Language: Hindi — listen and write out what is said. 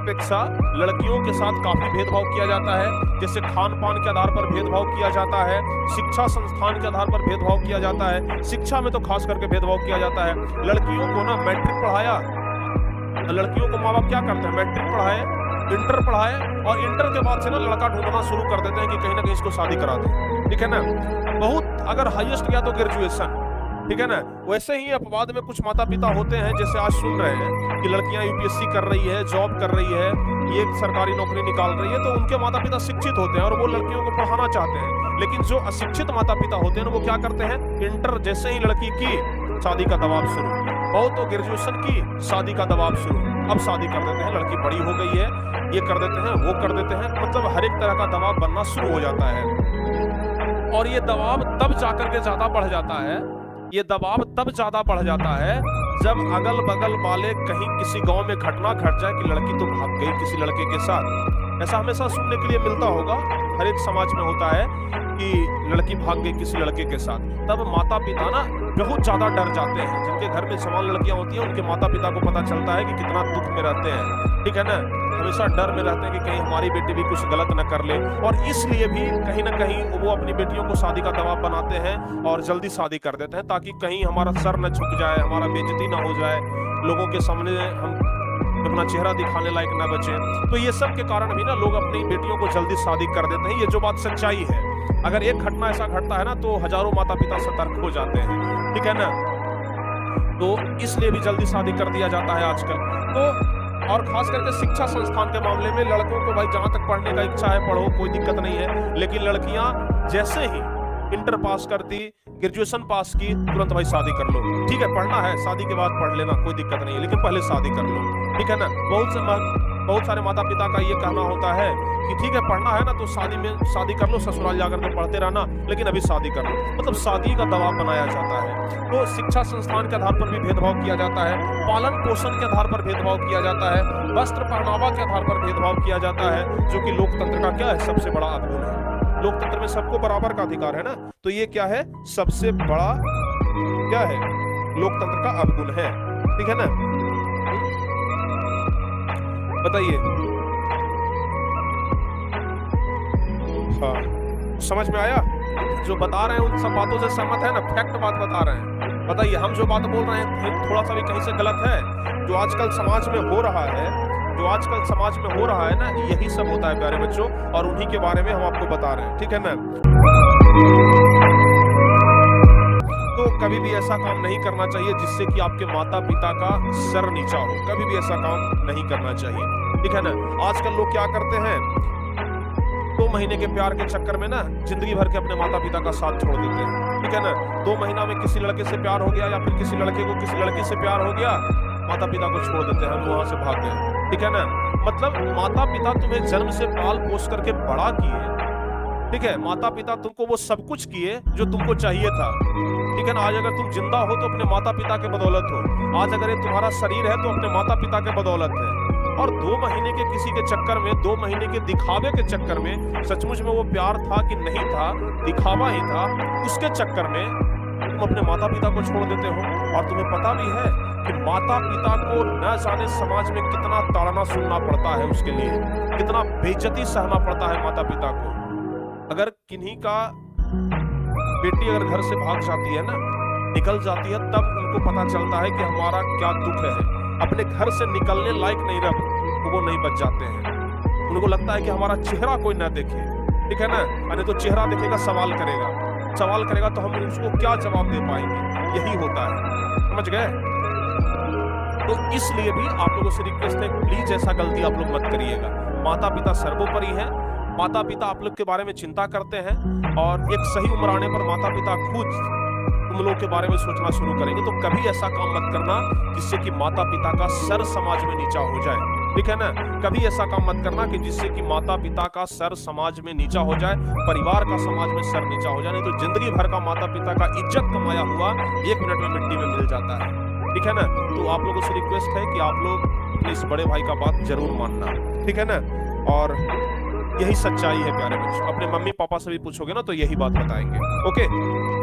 अपेक्षा लड़कियों के साथ काफी भेदभाव किया जाता है। जैसे खान पान के आधार पर भेदभाव किया जाता है, शिक्षा संस्थान के आधार पर भेदभाव किया जाता है, शिक्षा में तो खास करके भेदभाव किया जाता है। लड़कियों को ना मैट्रिक पढ़ाया, लड़कियों को माँ बाप क्या करते हैं, मैट्रिक पढ़ाए, इंटर पढ़ाए और इंटर के बाद से ना लड़का ढूंढना शुरू कर देते हैं कि कहीं ना कहीं इसको शादी करा दो, ठीक है ना। बहुत अगर हाईएस्ट गया तो ग्रेजुएशन, ठीक है ना। वैसे ही अपवाद में कुछ माता पिता होते हैं, जैसे आज सुन रहे हैं कि लड़कियां यूपीएससी कर रही है, जॉब कर रही है, ये सरकारी नौकरी निकाल रही है, तो उनके माता पिता शिक्षित होते हैं और वो लड़कियों को पढ़ाना चाहते हैं। लेकिन जो अशिक्षित माता पिता होते हैं वो क्या करते हैं, इंटर जैसे ही लड़की की शादी का दबाव शुरू, बहुत तो ग्रेजुएशन की शादी का दबाव शुरू, अब शादी कर देते हैं, लड़की बड़ी हो गई है, ये कर देते हैं, वो कर देते हैं, मतलब हर एक तरह का दबाव बनना शुरू हो जाता है। और ये दबाव तब जाकर के ज्यादा बढ़ जाता है, ये दबाव तब ज्यादा बढ़ जाता है जब अगल बगल वाले कहीं किसी गांव में घटना घट जाए कि लड़की तो भाग गई किसी लड़के के साथ। ऐसा हमेशा सुनने के लिए मिलता होगा, हर एक समाज में होता है कि लड़की भाग गई किसी लड़के के साथ। तब माता पिता ना बहुत ज्यादा डर जाते हैं। जिनके घर में जवान लड़कियां होती हैं उनके माता पिता को पता चलता है कि कितना दुख में रहते हैं, ठीक है ना। हमेशा डर में रहते हैं कि कहीं हमारी बेटी भी कुछ गलत न कर ले, और इसलिए भी कहीं ना कहीं वो अपनी बेटियों को शादी का दबाव बनाते हैं और जल्दी शादी कर देते हैं, ताकि कहीं हमारा सर न झुक जाए, हमारा बेइज्जती ना हो जाए, लोगों के सामने हम अपना चेहरा दिखाने लायक ना बचे। तो ये सब के कारण भी ना लोग अपनी बेटियों को जल्दी शादी कर देते हैं। ये जो बात सच्चाई है, अगर एक घटना ऐसा घटता है ना तो हजारों माता पिता सतर्क हो जाते हैं, ठीक है ना। तो इसलिए भी जल्दी शादी कर दिया जाता है आजकल। तो और खास करके शिक्षा संस्थान के मामले में लड़कों को भाई जहां तक पढ़ने का इच्छा है पढ़ो, कोई दिक्कत नहीं है, लेकिन लड़कियां जैसे ही इंटर पास करती, ग्रेजुएशन पास की, तुरंत भाई शादी कर लो। ठीक है, पढ़ना है शादी के बाद पढ़ लेना, कोई दिक्कत नहीं है, लेकिन पहले शादी कर लो, ठीक है ना। बहुत सारे माता पिता का ये कहना होता है कि ठीक है पढ़ना है ना तो शादी कर लो, ससुराल जाकर के पढ़ते रहना, लेकिन अभी शादी कर लो, मतलब शादी का दबाव बनाया जाता है। तो शिक्षा संस्थान के आधार पर भी भेदभाव किया जाता है, पालन पोषण के आधार पर भेदभाव किया जाता है, वस्त्र पहनावा के आधार पर भेदभाव किया जाता है, जो कि लोकतंत्र का क्या है, सबसे बड़ा अवगुण है। लोकतंत्र में सबको बराबर का अधिकार है ना, तो ये क्या है, सबसे बड़ा क्या है, लोकतंत्र का अवगुण है, ठीक है ना। बताइए, हाँ समझ में आया? जो बता रहे हैं उन सब बातों से सहमत है ना, फैक्ट बात बता रहे हैं। बताइए, हम जो बात बोल रहे हैं थोड़ा सा भी कहीं से गलत है? जो आजकल समाज में हो रहा है, जो आजकल समाज में हो रहा है ना, यही सब होता है प्यारे बच्चों, और उन्हीं के बारे में हम आपको बता रहे हैं, ठीक है ना। तो कभी भी ऐसा काम नहीं करना चाहिए जिससे कि आपके माता पिता का सर नीचा हो, कभी भी ऐसा काम नहीं करना चाहिए, ठीक है ना। आजकल लोग क्या करते हैं, 2 महीने के प्यार के चक्कर में ना जिंदगी भर के अपने माता पिता का साथ छोड़ देते हैं, ठीक है ना। 2 महीना में किसी लड़के से प्यार हो गया या फिर किसी लड़के को किसी लड़की से प्यार हो गया, माता पिता को छोड़ देते हैं, वहां से भाग गए, ठीक है ना। मतलब माता पिता तुम्हें जन्म से पाल पोस करके बड़ा किए, ठीक है, माता पिता तुमको वो सब कुछ किए जो तुमको चाहिए था, ठीक है ना। आज अगर तुम जिंदा हो तो अपने माता पिता के बदौलत हो, आज अगर ये तुम्हारा शरीर है तो अपने माता पिता के बदौलत है। और 2 महीने के किसी के चक्कर में, 2 महीने के दिखावे के चक्कर में, सचमुच में वो प्यार था कि नहीं था, दिखावा ही था, उसके चक्कर में तुम अपने माता पिता को छोड़ देते हो। और तुम्हें पता भी है कि माता पिता को न जाने समाज में कितना ताड़ना सुनना पड़ता है, उसके लिए कितना बेइज्जती सहना पड़ता है माता पिता को। अगर किन्हीं का बेटी अगर घर से भाग जाती है ना, निकल जाती है, तब उनको पता चलता है कि हमारा क्या दुख है। अपने घर से निकलने लायक नहीं रह, वो नहीं बच जाते हैं। उनको लगता है कि हमारा चेहरा कोई ना देखे, ठीक है ना, यानी तो चेहरा देखेगा सवाल करेगा तो हम उसको क्या जवाब दे पाएंगे, यही होता है, समझ गए। तो इसलिए भी आप लोगों से रिक्वेस्ट है, प्लीज ऐसा गलती आप लोग मत करिएगा। माता पिता सर्वोपरि है, माता पिता आप लोग के बारे में चिंता करते हैं, और एक सही उम्र आने पर माता पिता खुद तुम लोग के बारे में सोचना शुरू करेंगे। तो कभी ऐसा काम मत करना जिससे कि माता पिता का सर समाज में नीचा हो जाए, ठीक है ना। कभी ऐसा काम मत करना कि जिससे कि माता पिता का सर समाज में नीचा हो जाए, परिवार का समाज में सर नीचा हो जाए, नहीं तो जिंदगी भर का माता पिता का इज्जत कमाया हुआ 1 मिनट में मिट्टी में मिल जाता है, ठीक है ना। तो आप लोगों से रिक्वेस्ट है कि आप लोग इस बड़े भाई का बात जरूर मानना, ठीक है ना। और यही सच्चाई है प्यारे बच्चों, अपने मम्मी पापा से भी पूछोगे ना तो यही बात बताएंगे, ओके।